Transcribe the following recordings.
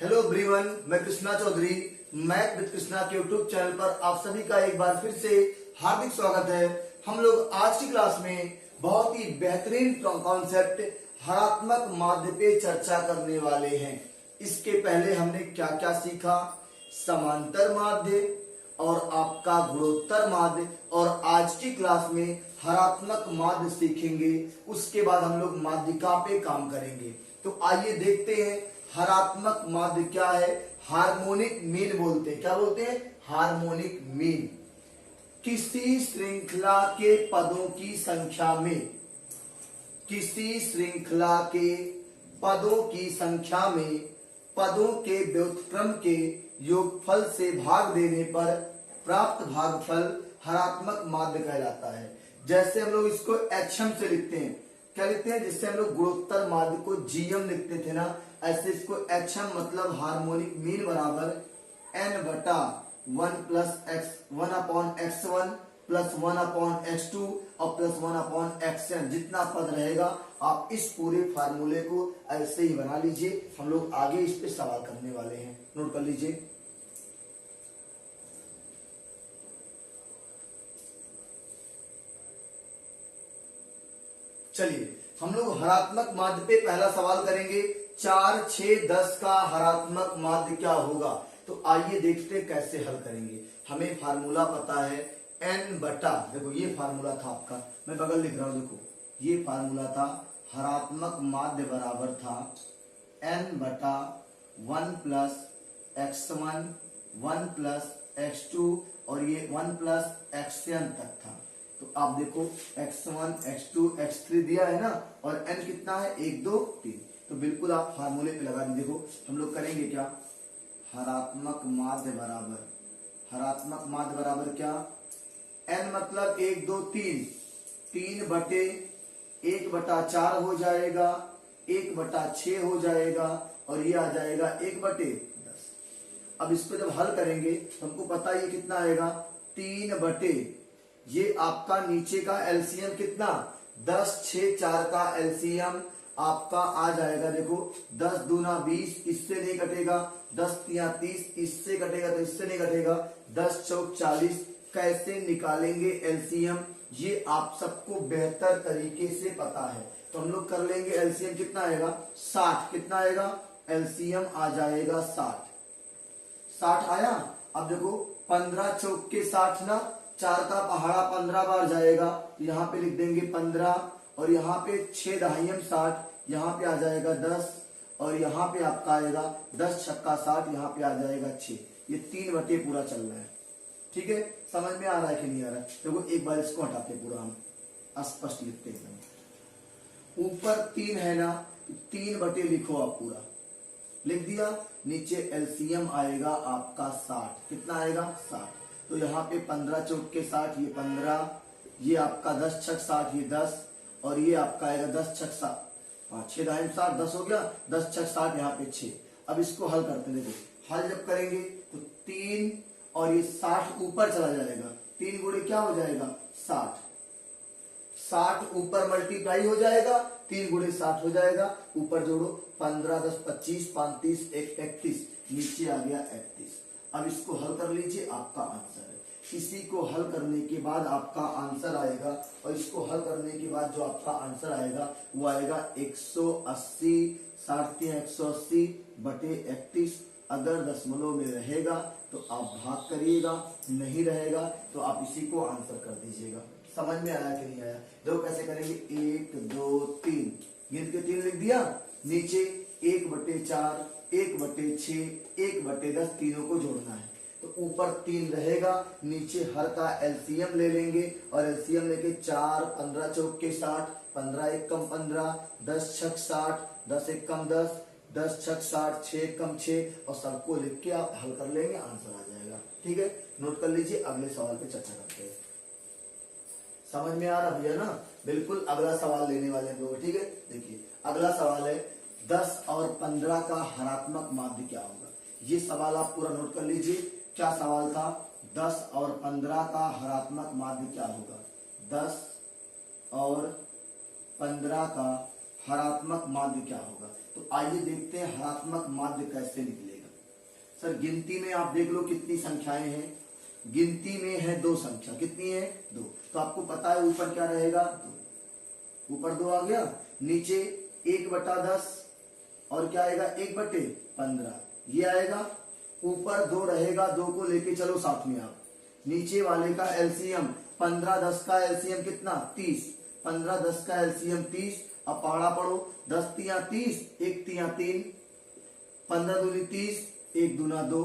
Hello everyone, मैं Krishna Chaudhary math with Krishna के YouTube channel पर आप सभी का एक बार फिर से हार्दिक स्वागत है। हम लोग आज की क्लास में बहुत ही बेहतरीन कॉन्सेप्ट हरात्मक माध्य पे चर्चा करने वाले हैं। इसके पहले हमने क्या क्या सीखा, समांतर माध्य और आपका गुणोत्तर माध्य, और आज की क्लास में हरात्मक माध्य सीखेंगे। उसके बाद हम लोग माध्यिका पे काम करेंगे। तो आइए देखते हैं हरात्मक माध्य क्या है। हार्मोनिक मीन बोलते हैं। क्या बोलते हैं? Harmonic mean. किसी श्रृंखला के पदों की संख्या में, किसी श्रृंखला के पदों की संख्या में पदों के व्युत्क्रम के योगफल से भाग देने पर प्राप्त भागफल हरात्मक माध्य कहलाता है। जैसे हम लोग इसको एचएम से लिखते हैं, क्या लिखते हैं? जिससे हम लोग गुणोत्तर माध्य को जीएम लिखते थे ना, ऐसे इसको एचएम मतलब हार्मोनिक मीन बराबर एन बटा 1/x1 प्लस 1/x2 और प्लस 1/xn, जितना पद रहेगा आप इस पूरे फार्मूले को ऐसे ही बना लीजिए। हम लोग आगे इस पे सवाल करने वाले हैं, नोट कर लीजिए। चलिए हम लोग हरात्मक माध्य पे पहला सवाल करेंगे। 4, 6, 10 का हरात्मक माध्य क्या होगा? तो आइए देखते हैं कैसे हल करेंगे। हमें फार्मूला पता है n बटा, देखो ये फार्मूला था आपका, मैं बगल लिख रहा हूं, देखो ये फार्मूला था। हरात्मक माध्य बराबर था n बटा 1 प्लस x1 1 प्लस x2 और ये 1 प्लस xn तक था। तो आप देखो x1 x2 x3 दिया है ना, और n कितना है? 1 2 3। तो बिल्कुल आप फार्मूले पे लगा दीजिए। देखो हम लोग करेंगे क्या, हरात्मक माध्य बराबर, हरात्मक माध्य बराबर क्या, n मतलब 1 2 3, 3 बटे 1/4 हो जाएगा, 1/6 हो जाएगा, और ये आ जाएगा 1/10। अब इस पे जब हल करेंगे तो हमको पता है ये कितना आएगा, 3 बटे, ये आपका नीचे का एलसीएम कितना, 10 6 4 का एलसीएम आपका आ जाएगा। देखो 10 दूना 20, इससे नहीं कटेगा, 10 तिया 30, इससे कटेगा तो इससे नहीं कटेगा, 10 चौक 40। कैसे निकालेंगे एलसीएम, ये आप सबको बेहतर तरीके से पता है। तो हम लोग कर लेंगे। एलसीएम कितना आएगा? 60। कितना आएगा? एलसीएम आ जाएगा 60। 60 आया। अब देखो 15 चौक के 60 ना, 4 का पहाड़ा 15 बार जाएगा, तो यहाँ पे लिख देंगे 15, और यहाँ पे 6 दहाइयम 60, यहाँ पे आ जाएगा 10, और यहाँ पे आपका आएगा 10 छक्का 60, यहाँ पे आ जाएगा 6। ये 3 बटे पूरा चल रहा है। ठीक है, समझ में आ रहा है कि नहीं आ रहा है? देखो एक बार इसको हटाते पूरा, हम स्पष्ट लिखते हैं। ऊपर 3 है ना, 3 बटे लिखो आप, पूरा लिख दिया। नीचे एलसीएम आएगा आपका 60। कितना आएगा? 60। तो यहाँ पे 15 चौक के 60, ये 15, ये आपका 10 छक 60, ये 10, और ये आपका आएगा 10 छक 60, 6 दाहिम 60, 10 हो गया, 10 छक 60, यहाँ पे 6। अब इसको हल करते हैं। देखो हल जब करेंगे तो 3 और ये 60 ऊपर चला जाएगा, 3 गुणे क्या हो जाएगा? 60। 60 ऊपर मल्टीप्लाई हो जाएगा, 3 गुणे 60 हो जाएगा, ऊपर जोड़ो 15 10 25 35 1 31, नीचे आ गया 31। अब इसको हल कर लीजिए, आपका आंसर है। इसी को हल करने के बाद आपका आंसर आएगा, और इसको हल करने के बाद जो आपका आंसर आएगा वो आएगा 180, 60 180 बटे 31। अगर दशमलव में रहेगा तो आप भाग करिएगा, नहीं रहेगा तो आप इसी को आंसर कर दीजिएगा। समझ में आया कि नहीं आया? देखो कैसे करेंगे, 1 2 3 गिन के 3 लिख दिया, नीचे 1/4 1/6 1/10, तीनों को जोड़ना है। तो ऊपर 3 रहेगा, नीचे हर का एलसीएम ले लेंगे, और एलसीएम लेके 4 15 चौक के 60, 15 1 कम 15, 10 छक 60, 10 1 कम 10, 10 छक 60, 6 कम 6, और सबको लिख के आप हल कर लेंगे, आंसर आ जाएगा। ठीक है, नोट कर लीजिए। अगले सवाल पे चर्चा करते हैं। समझ में आ रहा भैया ना? बिल्कुल अगला सवाल लेने वाले हैं लोग। ठीक है, देखिए अगला सवाल है 10 और 15 का हरात्मक माध्य क्या होगा। ये सवाल आप पूरा नोट कर लीजिए। क्या सवाल था? 10 और 15 का हरात्मक माध्य क्या होगा। 10 और 15 का हरात्मक माध्य क्या होगा। तो आइए देखते हैं हरात्मक माध्य कैसे निकलेगा। सर गिनती में आप देख लो कितनी संख्याएं हैं, गिनती में है 2 संख्या, कितनी है 2, तो आपको पता है ऊपर क्या रहेगा 2, ऊपर 2 आ गया, नीचे 1/10 और क्या आएगा 1/15 ये आएगा, ऊपर 2 रहेगा, 2 को लेके चलो साथ में आप, नीचे वाले का एलसीएम 15-10 का एलसीएम कितना 30, 15-10 का एलसीएम 30, अब पहाड़ा पढ़ो 10 तिया 30, 1 तिया 3, 15 दूनी 30, 1 दूना 2।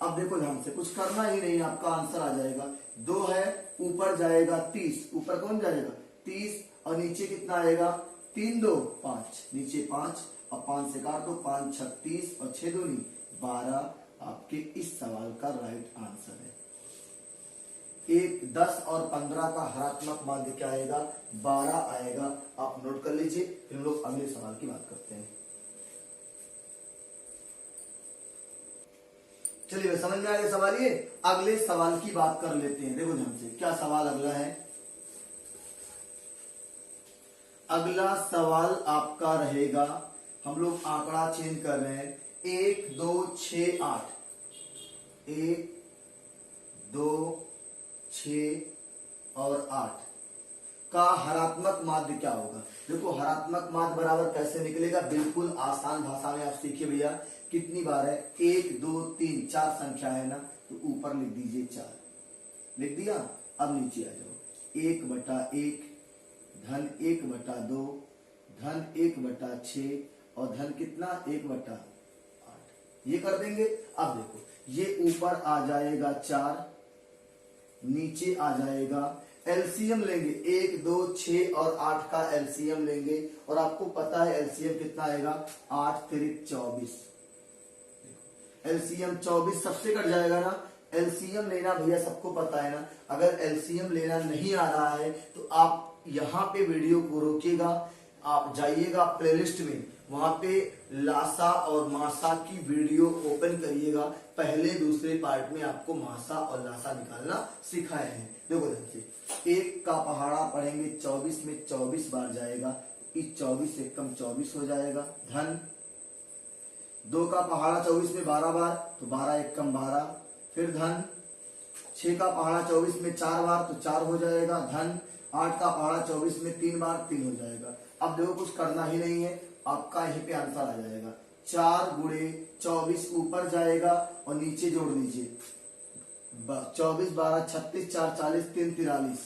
अब देखो ध्यान से, कुछ करना ही नहीं, आपका आंसर आ जाएगा 2 है, ऊपर जाएगा 30, ऊपर कौन जाएगा 30 और नीचे कितना आएगा 3 2 5, नीचे 5, अब 5 से काट दो, 5 36 और 6 दूनी 12, आपके इस सवाल का राइट आंसर है। 1 10 और 15 का हरात्मक माध्य क्या आएगा 12 आएगा, आप नोट कर लीजिए, फिर हम लोग अगले सवाल की बात करते हैं। चलिए समझ में आ गया सवाल, ये अगले सवाल की बात कर लेते हैं। देखो ध्यान से, क्या सवाल अगला है, अगला सवाल आपका रहेगा, हम लोग आंकड़ा चेंज कर रहे हैं, 1 2 6 8, 1 2 6 और 8 का हरात्मक माध्य क्या होगा। देखो हरात्मक माध्य बराबर कैसे निकलेगा, बिल्कुल आसान भाषा में आप सीखिए भैया, कितनी बार है 1 2 3 4 संख्या है ना, तो ऊपर लिख दीजिए 4, लिख दिया, अब नीचे आ जाओ 1/1 धन 1/2 धन 1/6 और धन कितना 1/8, ये कर देंगे। अब देखो ये ऊपर आ जाएगा 4, नीचे आ जाएगा, एलसीएम लेंगे 1 2 6 और 8 का एलसीएम लेंगे, और आपको पता है एलसीएम कितना आएगा 8 3 24, एलसीएम 24 सबसे कट जाएगा ना, एलसीएम लेना भैया सबको पता है ना, अगर एलसीएम लेना नहीं आ रहा है तो आप यहाँ पे वीडियो को रोकिएगा, आप जाइएगा प्लेलिस्ट में, वहां पे लासा और मासा की वीडियो ओपन करिएगा, पहले दूसरे पार्ट में आपको मासा और लासा निकालना सिखाए हैं। देखो ध्यान से, 1 का पहाड़ा पढ़ेंगे 24 में 24 बार जाएगा, इस 24 से कम 24 हो जाएगा, धन 2 का पहाड़ा 24 में 12 बार, तो 12 1 कम 12, फिर धन 6 का पहाड़ा 24 में 4 बार, तो 4 हो जाएगा, धन 8 का पहाड़ा 24 में 3 बार, 3 हो जाएगा। अब देखो कुछ करना ही नहीं है, आपका यहीं पे आंसर आ जाएगा, 4 गुणे 24 ऊपर जाएगा और नीचे जोड़ दीजिए, 24 12 36 4 40 3 43,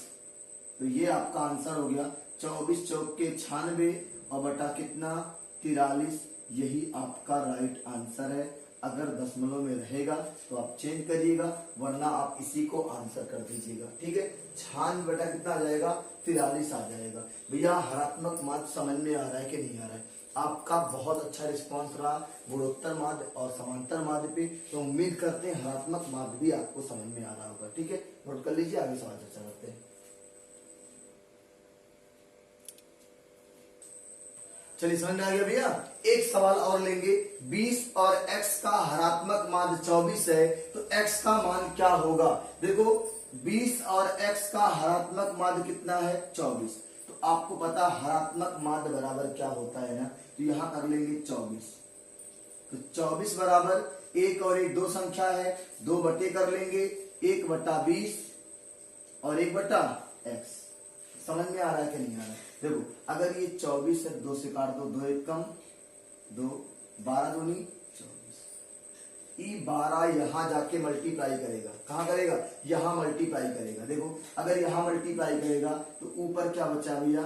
तो ये आपका आंसर हो गया 24 चौके 96 और बटा कितना 43, यही आपका राइट आंसर है। अगर दशमलव में रहेगा तो आप चेंज करिएगा, वरना आप इसी को आंसर कर दीजिएगा, ठीक है। 96 बटा कितना आ जाएगा 43 आ जाएगा। भैया हरात्मक माध्य समझ में आ रहा है कि नहीं आ रहा है, आपका बहुत अच्छा रिस्पांस रहा गुणोत्तर माध्य और समांतर माध्य पे, तो उम्मीद करते हैं हरात्मक माध्य भी आपको समझ में आ रहा होगा, ठीक है। नोट कर लीजिए, आगे सवाल चर्चा करते हैं। चलिए समझ में आ गया भैया, एक सवाल और लेंगे, 20 और x का हरात्मक माध्य 24 है, तो x का मान क्या होगा। देखो 20 और x का हरात्मक माध्य कितना है 24, तो आपको पता हरात्मक माध्य बराबर क्या होता है ना, तो यहां कर लेंगे 24, तो 24 बराबर 1 और 1 दो संख्या है, 2 बटे कर लेंगे, 1/20 और 1/x। समझ में आ रहा है कि नहीं आ रहा है। देखो अगर ये 24 है, 2 से काट दो, 2 1 कम 2, 12 दूनी 24, ई 12 यहां जाके मल्टीप्लाई करेगा, कहां करेगा यहां मल्टीप्लाई करेगा। देखो अगर यहां मल्टीप्लाई करेगा तो ऊपर क्या बचा भैया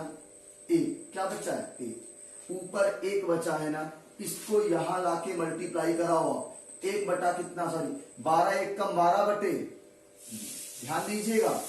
1, क्या बचा है 1, ऊपर 1 बचा है ना, इसको यहां लाके मल्टीप्लाई कराओ, 1 बटा कितना सॉरी 12 1 कम 12 बटे, ध्यान दीजिएगा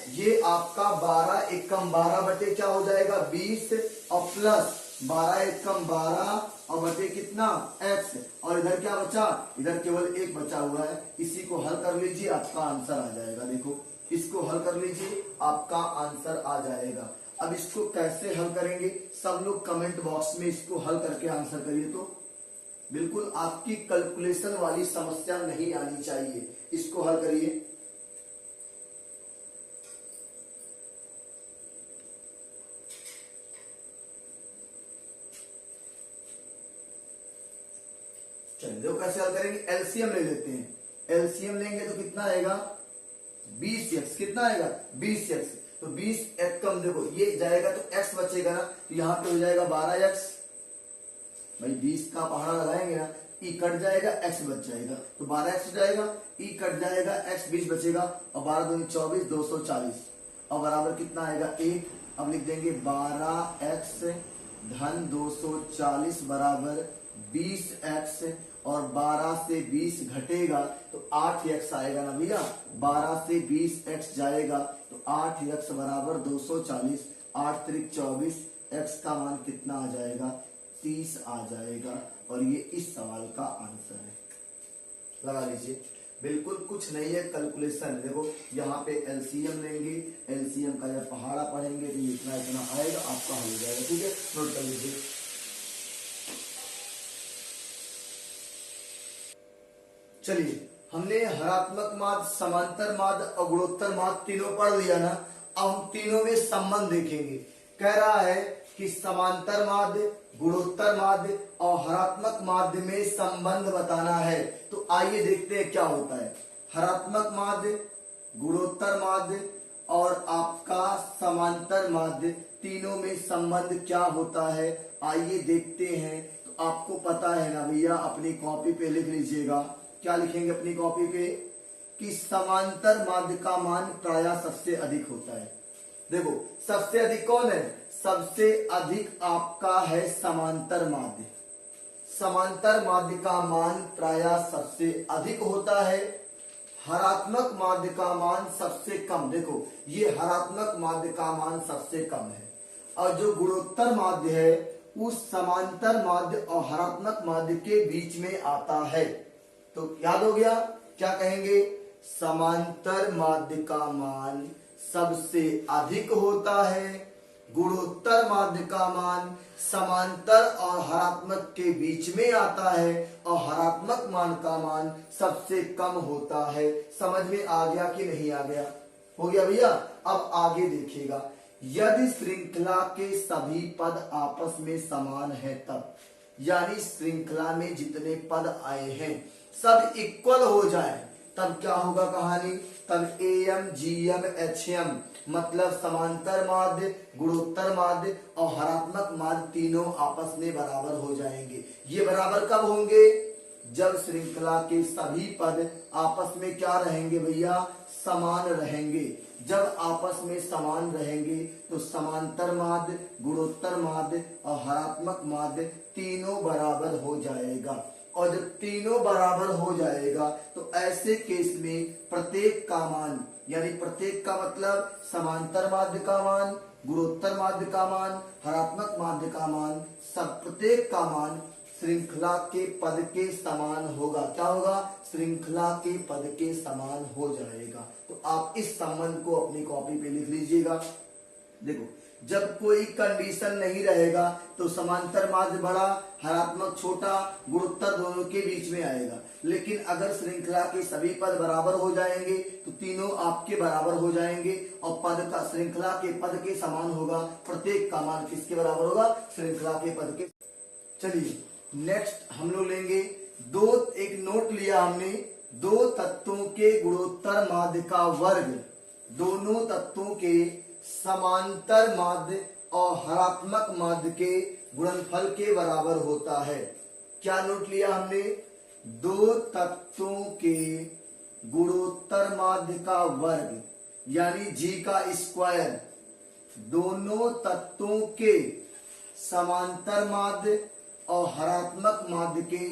ये आपका 12 1 कम 12 बटे क्या हो जाएगा 20 और प्लस 12 1 कम 12 और बटे कितना x, और इधर क्या बचा, इधर केवल 1 बचा हुआ है, इसी को हल कर लीजिए आपका आंसर आ जाएगा। देखो इसको हल कर लीजिए आपका आंसर आ जाएगा। अब इसको कैसे हल करेंगे, सब लोग कमेंट बॉक्स में इसको हल करके आंसर करिए, तो बिल्कुल आपकी कैलकुलेशन वाली समस्या नहीं आनी चाहिए, इसको हल करिए। चलिए देखो कैसे हल करेंगे, एलसीएम ले लेते हैं। एलसीएम लेंगे तो कितना आएगा 20x, कितना आएगा 20x। तो 20x कम देखो ये जाएगा तो x बचेगा ना, तो यहाँ पे हो जाएगा 12x। भाई 20 का पहाड़ा लगाएंगे ना, ई कट जाएगा x बच जाएगा, तो 12x हो जाएगा, ई कट जाएगा x 20 बचेगा, और 12 दूनी 24 240, और बराबर कितना आएगा 1। अब लिख देंगे 12x धन 240 बराबर 20x, और 12 से 20 घटेगा तो 8x आएगा ना भैया। 12 से 20x जाएगा तो 8x बराबर 240, 8 त्रिक 24, x का मान कितना आ जाएगा 30 आ जाएगा। और ये इस सवाल का आंसर है, लगा लीजिए। बिल्कुल कुछ नहीं है, कैलकुलेशन। देखो यहाँ पे एलसीएम लेंगे, एलसीएम का जब पहाड़ा पढ़ेंगे तो इतना इतना आएगा, आपका हो जाएगा। ठीक है, नोट कर लीजिए। चलिए, हमने हरात्मक माध्य, समांतर माध्य और गुणोत्तर माध्य तीनों पढ़ लिया ना। अब हम तीनों में संबंध देखेंगे। कह रहा है कि समांतर माध्य, गुणोत्तर माध्य और हरात्मक माध्य में संबंध बताना है। तो आइए देखते हैं क्या होता है। हरात्मक माध्य, गुणोत्तर माध्य और आपका समांतर माध्य, तीनों में संबंध क्या होता है आइए देखते हैं। तो आपको पता है ना भैया, अपनी कॉपी पे लिख लीजिएगा। क्या लिखेंगे अपनी कॉपी पे कि समांतर माध्य का मान प्रायः सबसे अधिक होता है। देखो सबसे अधिक कौन है, सबसे अधिक आपका है समांतर माध्य। समांतर माध्य का मान प्रायः सबसे अधिक होता है, हरात्मक माध्य का मान सबसे कम। देखो ये हरात्मक माध्य का मान सबसे कम है, और जो गुणोत्तर माध्य है उस समांतर माध्य और हरात्मक माध्य के बीच में आता है। तो याद हो गया, क्या कहेंगे, समांतर माध्य का मान सबसे अधिक होता है, गुणोत्तर माध्य का मान समांतर और हरात्मक के बीच में आता है, और हरात्मक मान का मान सबसे कम होता है। समझ में आ गया कि नहीं आ गया? हो गया भैया। अब आगे देखिएगा, यदि श्रृंखला के सभी पद आपस में समान है तब, यानी श्रृंखला में जितने पद आए हैं सब इक्वल हो जाए, तब क्या होगा कहानी, तब एम जीएम एचएम मतलब समांतर माध्य, गुणोत्तर माध्य और हरात्मक माध्य तीनों आपस में बराबर हो जाएंगे। ये बराबर कब होंगे, जब श्रृंखला के सभी पद आपस में क्या रहेंगे भैया, समान रहेंगे। जब आपस में समान रहेंगे तो समांतर माध्य, गुणोत्तर माध्य और हरात्मक माध्य तीनों बराबर हो जाएगा। और जब तीनों बराबर हो जाएगा तो ऐसे केस में प्रत्येक का मान, यानी प्रत्येक का मतलब समांतर माध्य का मान, गुणोत्तर माध्य का मान, हरात्मक माध्य का मान, सब प्रत्येक का मान श्रृंखला के पद के समान होगा। क्या होगा, श्रृंखला के पद के समान हो जाएगा। तो आप इस संबंध को अपनी कॉपी पे लिख लीजिएगा। देखो जब कोई कंडीशन नहीं रहेगा तो समांतर माध्य बड़ा, हरात्मक छोटा, गुणोत्तर दोनों के बीच में आएगा। लेकिन अगर श्रृंखला के सभी पद बराबर हो जाएंगे तो तीनों आपके बराबर हो जाएंगे, और पद का श्रृंखला के पद के समान होगा। प्रत्येक का मान किसके बराबर होगा, श्रृंखला के पद के। चलिए नेक्स्ट हम लोग लेंगे एक नोट लिया हमने, दो तत्वों के गुणोत्तर माध्य का वर्ग दोनों तत्वों के समांतर माध्य और हरात्मक माध्य के गुणनफल के बराबर होता है। क्या नोट लिया हमने, दो तत्वों के गुणोत्तर माध्य का वर्ग यानी जी का स्क्वायर दोनों तत्वों के समांतर माध्य और हरात्मक माध्य के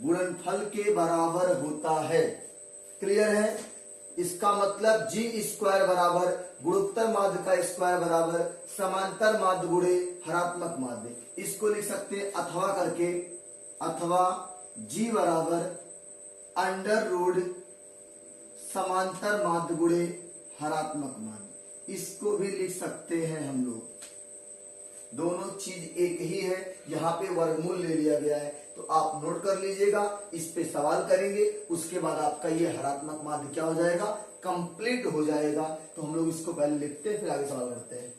गुणनफल के बराबर होता है। क्लियर है? इसका मतलब जी स्क्वायर बराबर गुणोत्तर माध्य का स्क्वायर बराबर समांतर माध्य गुणे हरात्मक माध्य। इसको लिख सकते हैं अथवा करके, अथवा जी बराबर अंडर रूट समांतर माध्य गुणे हरात्मक माध्य। इसको भी लिख सकते हैं हम लोग। दोनों चीज एक ही है, यहाँ पे वर्गमूल ले लिया गया है। तो आप नोट कर लीजिएगा, इस पे सवाल करेंगे, उसके बाद आपका ये हरात्मक माध्य क्या हो जाएगा, कंप्लीट हो जाएगा। तो हम लोग इसको पहले लिखते हैं फिर आगे सवाल करते हैं।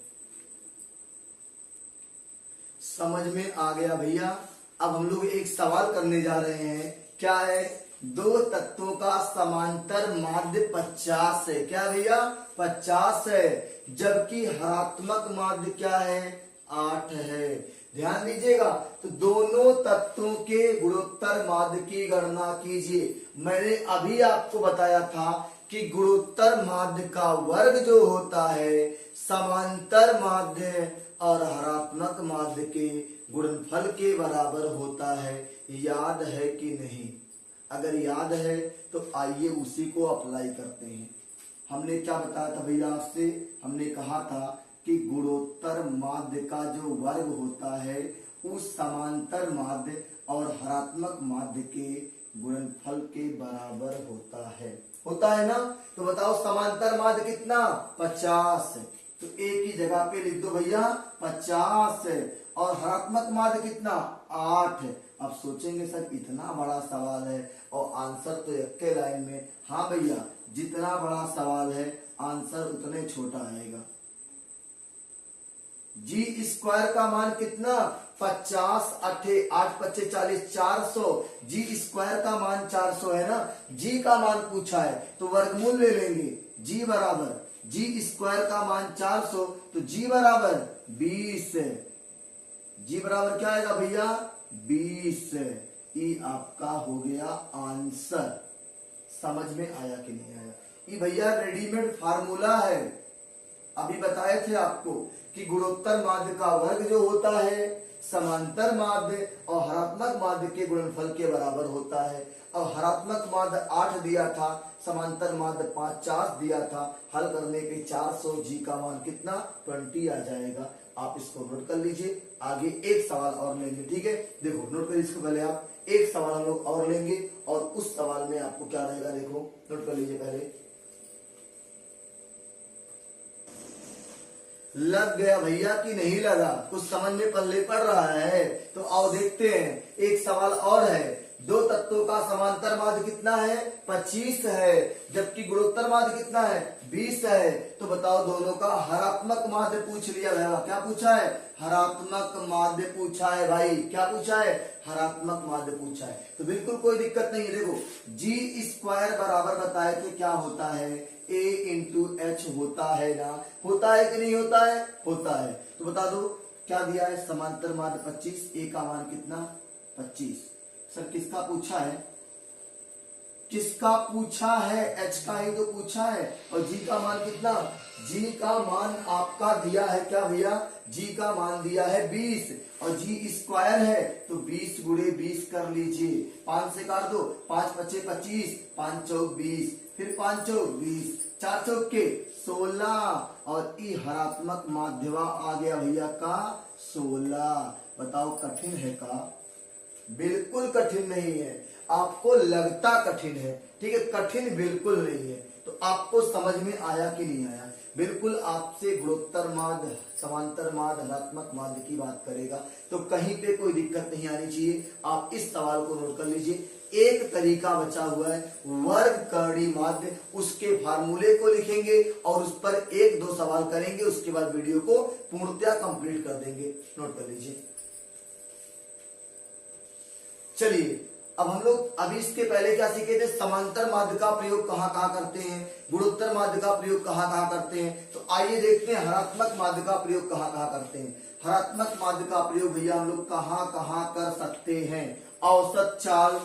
समझ में आ गया भैया? अब हम लोग एक सवाल करने जा रहे हैं क्या है, दो तत्वों का समांतर माध्य 50 है। क्या भैया, 50 है। जबकि हरात्मक माध्य क्या है, 8 है। ध्यान दीजिएगा, तो दोनों तत्वों के गुणोत्तर माध्य की गणना कीजिए। मैंने अभी आपको बताया था कि गुणोत्तर माध्य का वर्ग जो होता है समांतर माध्य और हरात्मक माध्य के गुणनफल के बराबर होता है। याद है कि नहीं? अगर याद है तो आइए उसी को अप्लाई करते हैं। हमने क्या बताया था भैया आपसे? हमने कहा था कि गुणोत्तर माध्य का जो वर्ग होता है उस समांतर माध्य और हरात्मक माध्य के गुणनफल के बराबर होता है ना? तो बताओ समांतर माध्य कितना, 50। तो एक ही जगह पे लिख दो भैया 50 है। और हरात्मक माध्य कितना, 8 है। अब सोचेंगे सर इतना बड़ा सवाल है और आंसर तो एक के लाइन में। हाँ भैया, जितना बड़ा सवाल है आंसर उतने छोटा आएगा। जी स्क्वायर का मान कितना, 50 8 25 40 400। जी स्क्वायर का मान 400 है ना। जी का मान पूछा है तो वर्गमूल ले लेंगे। जी बराबर जी स्क्वायर का मान 400 तो जी बराबर 20 है। जी बराबर क्या आएगा भैया, 20 है। ये आपका हो गया आंसर। समझ में आया कि नहीं आया? ये भैया रेडीमेड फार्मूला है। अभी बताए थे आपको कि गुणोत्तर माध्य का वर्ग जो होता है समांतर माध्य और हरात्मक माध्य के गुणनफल के बराबर होता है। और हरात्मक माध्य 8 दिया था, समांतर माध्य 50 दिया था। हल करने पे 400, जी का मान कितना, 20 आ जाएगा। आप इसको नोट कर लीजिए। आगे एक सवाल और लेंगे, ठीक है? देखो नोट करिए इसको पहले आप। एक सवाल हम लोग और लेंगे और उस सवाल में आपको क्या रहेगा, देखो नोट कर लीजिए पहले। लग गया भैया कि नहीं लगा? कुछ समझ में पल्ले पड़ रहा है? तो आओ देखते हैं। एक सवाल और है। दो तत्वों का समांतर माध्य कितना है, 25 है। जबकि गुणोत्तर माध्य कितना है, 20 है। तो बताओ दोनों का हरात्मक माध्य पूछ लिया गया। क्या पूछा है, हरात्मक माध्य पूछा है भाई। क्या पूछा है, हरात्मक माध्य पूछा है। तो बिल्कुल कोई दिक्कत नहीं है। देखो जी स्क्वायर बराबर बताए थे क्या होता है, a इंटू एच होता है ना। होता है कि नहीं होता है? होता है। तो बता दो क्या दिया है, समांतर माध्य 25, a का मान कितना, 25। सर किसका पूछा है, किसका पूछा है, एच का ही तो पूछा है। और जी का मान कितना, जी का मान आपका दिया है क्या भैया, जी का मान दिया है 20 और जी स्क्वायर है तो 20 गुणे 20 कर लीजिए। 5 से काट दो, 5 पचे 25, 5 चौक 20, फिर 5 चौक 20, 4 चौक के 16 और ई हरात्मक माध्यवा आ गया भैया का 16। बताओ कठिन है का? बिल्कुल कठिन नहीं है। आपको लगता कठिन है, ठीक है, कठिन बिल्कुल नहीं है। तो आपको समझ में आया कि नहीं आया? बिल्कुल आपसे गुणोत्तर माध्य, समांतर माध्य, हरात्मक माध्य की बात करेगा तो कहीं पे कोई दिक्कत नहीं आनी चाहिए। आप इस सवाल को नोट कर लीजिए। एक तरीका बचा हुआ है वर्ग करणी माध्य, उसके फार्मूले को लिखेंगे और उस पर 1-2 सवाल करेंगे। उसके बाद वीडियो को पूर्णतया कंप्लीट कर देंगे। नोट कर लीजिए। चलिए अब हम लोग अभी इसके पहले क्या सीखे थे, समांतर माध्य का प्रयोग कहाँ कहाँ करते हैं, गुणोत्तर माध्य का प्रयोग कहाँ कहाँ करते हैं। तो आइए देखते हैं हरात्मक माध्य का प्रयोग कहाँ कहाँ करते हैं। हरात्मक माध्य का प्रयोग भैया हम लोग कहाँ कहाँ कर सकते हैं। औसत चाल,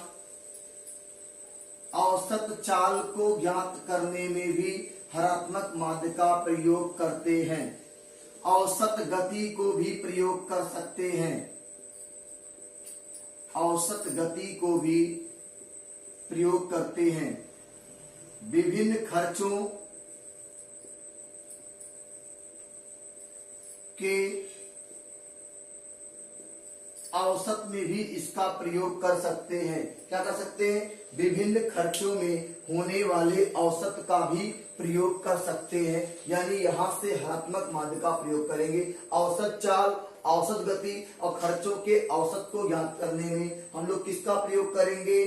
औसत चाल को ज्ञात करने में भी हरात्मक माध्य का प्रयोग करते हैं। औसत गति को भी प्रयोग कर सकते हैं, औसत गति को भी प्रयोग करते हैं। विभिन्न खर्चों के औसत में भी इसका प्रयोग कर सकते हैं। क्या कर सकते हैं, विभिन्न खर्चों में होने वाले औसत का भी प्रयोग कर सकते हैं। यानी यहां से हरात्मक माध्य का प्रयोग करेंगे। औसत चाल, औसत गति और खर्चों के औसत को ज्ञात करने में हम लोग किसका प्रयोग करेंगे,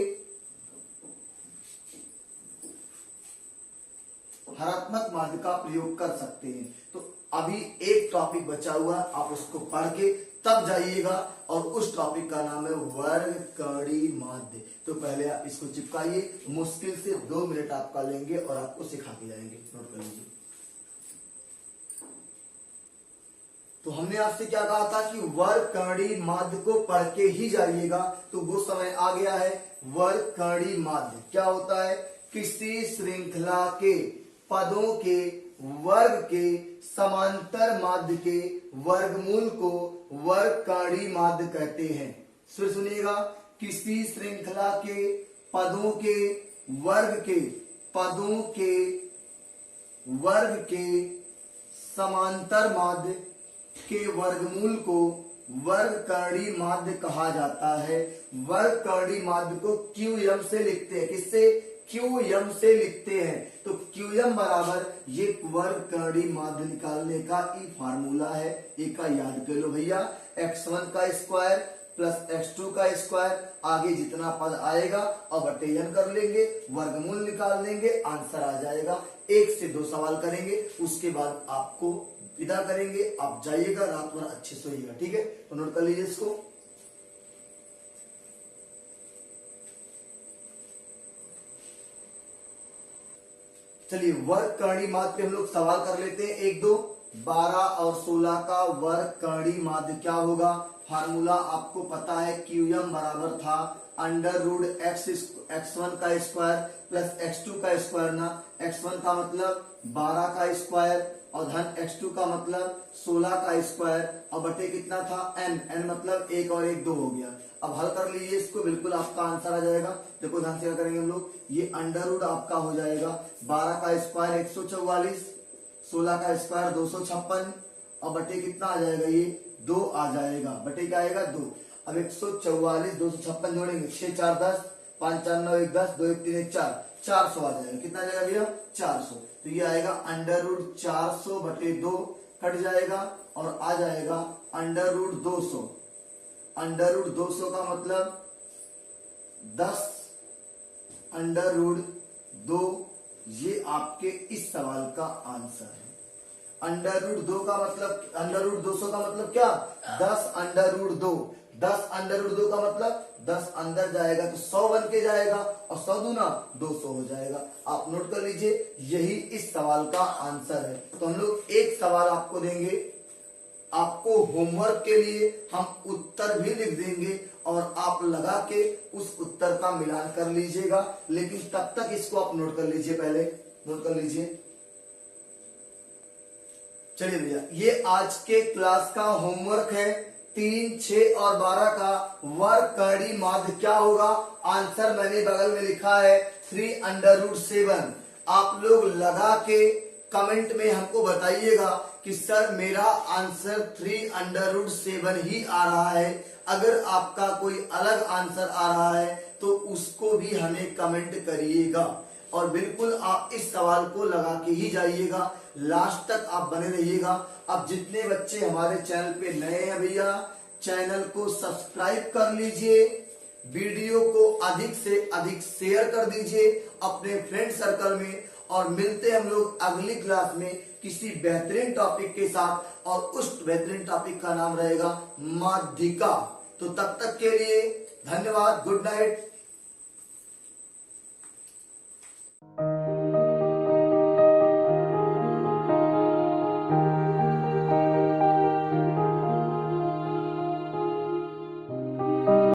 हरात्मक माध्य का प्रयोग कर सकते हैं। तो अभी एक टॉपिक बचा हुआ, आप उसको पढ़ के तब जाइएगा, और उस टॉपिक का नाम है वर्ग कड़ी माध्य। तो पहले आप इसको चिपकाइए, मुश्किल से 2 मिनट आपका लेंगे और आपको सिखा के जाएंगे। नोट कर लीजिए। तो हमने आपसे क्या कहा था कि वर्ग कड़ी माध्य को पढ़ के ही जाइएगा, तो वो समय आ गया है। वर्ग कड़ी माध्य क्या होता है? किसी श्रृंखला के पदों के वर्ग के समांतर माध्य के वर्गमूल को वर्ग कड़ी माध्य कहते हैं। फिर सुनिएगा, किसी श्रृंखला के पदों के वर्ग के समांतर माध्य के वर्गमूल को वर्ग कड़ी माध्य कहा जाता है। वर्ग कड़ी माध्य को QM से लिखते हैं। किससे? QM से लिखते हैं। तो QM बराबर ये वर्ग कड़ी माध्य निकालने का ई फार्मूला है। एक का याद कर लो भैया, x1 का स्क्वायर प्लस x2 का स्क्वायर, आगे जितना पद आएगा और बटेन कर लेंगे, वर्गमूल निकाल लेंगे, आंसर आ जाएगा। 1 से 2 सवाल करेंगे, उसके बाद आपको विदा करेंगे। आप जाइएगा, रात भर अच्छे सोइएगा, ठीक है? तो नोट कर लीजिए इसको। चलिए वर्ग कड़ी माध्य पे हम लोग सवाल कर लेते हैं। 1, 2, 12 और 16 का वर्ग कड़ी माध्य क्या होगा? फार्मूला आपको पता है, QM बराबर था √x1 का स्क्वायर प्लस x2 का स्क्वायर ना। x1 का मतलब 12 का स्क्वायर और धन x2 का मतलब 16 का स्क्वायर, और बटे कितना था? n मतलब 1 और 1 2 हो गया। अब हल कर लीजिए इसको, बिल्कुल आपका आंसर आ जाएगा। देखो ध्यान से क्या करेंगे हम लोग, ये √ आपका हो जाएगा 12 का स्क्वायर 144, 16 का स्क्वायर 256, और बटे कितना आ जाएगा? ये 2 आ जाएगा। बटे क्या आएगा? 2। अब 144 256 जोड़ेंगे, 6 4 10, 5 4 9 1 10, 2 1 3 1 4, 400 आ जाएगा। कितना आ जाएगा भैया? 400। तो ये आएगा √400 बटे 2 कट जाएगा, और आ जाएगा √200। √200 का मतलब 10 √2। ये आपके इस सवाल का आंसर है। √2 का मतलब, √200 का मतलब क्या? 10 √2। 10 √2 का मतलब 10 अंदर जाएगा तो 100 बन के जाएगा, और 100 दूना 200 हो जाएगा। आप नोट कर लीजिए, यही इस सवाल का आंसर है। तो हम लोग एक सवाल आपको देंगे, आपको होमवर्क के लिए हम उत्तर भी लिख देंगे, और आप लगा के उस उत्तर का मिलान कर लीजिएगा। लेकिन तब तक इसको आप नोट कर लीजिए, पहले नोट कर लीजिए। चलिए भैया, ये आज के क्लास का होमवर्क है। 3, 6 और 12 का वर्ग कड़ी माध्य क्या होगा? आंसर मैंने बगल में लिखा है 3√7। आप लोग लगा के कमेंट में हमको बताइएगा कि सर मेरा आंसर 3√7 ही आ रहा है। अगर आपका कोई अलग आंसर आ रहा है तो उसको भी हमें कमेंट करिएगा, और बिल्कुल आप इस सवाल को लगा के ही जाइएगा। लास्ट तक आप बने रहिएगा। अब जितने बच्चे हमारे चैनल पे नए हैं भैया, चैनल को सब्सक्राइब कर लीजिए, वीडियो को अधिक से अधिक शेयर कर दीजिए अपने फ्रेंड सर्कल में, और मिलते हैं हम लोग अगली क्लास में किसी बेहतरीन टॉपिक के साथ, और उस बेहतरीन टॉपिक का नाम रहेगा माध्यिका। तो तब तक के लिए धन्यवाद, गुड नाइट।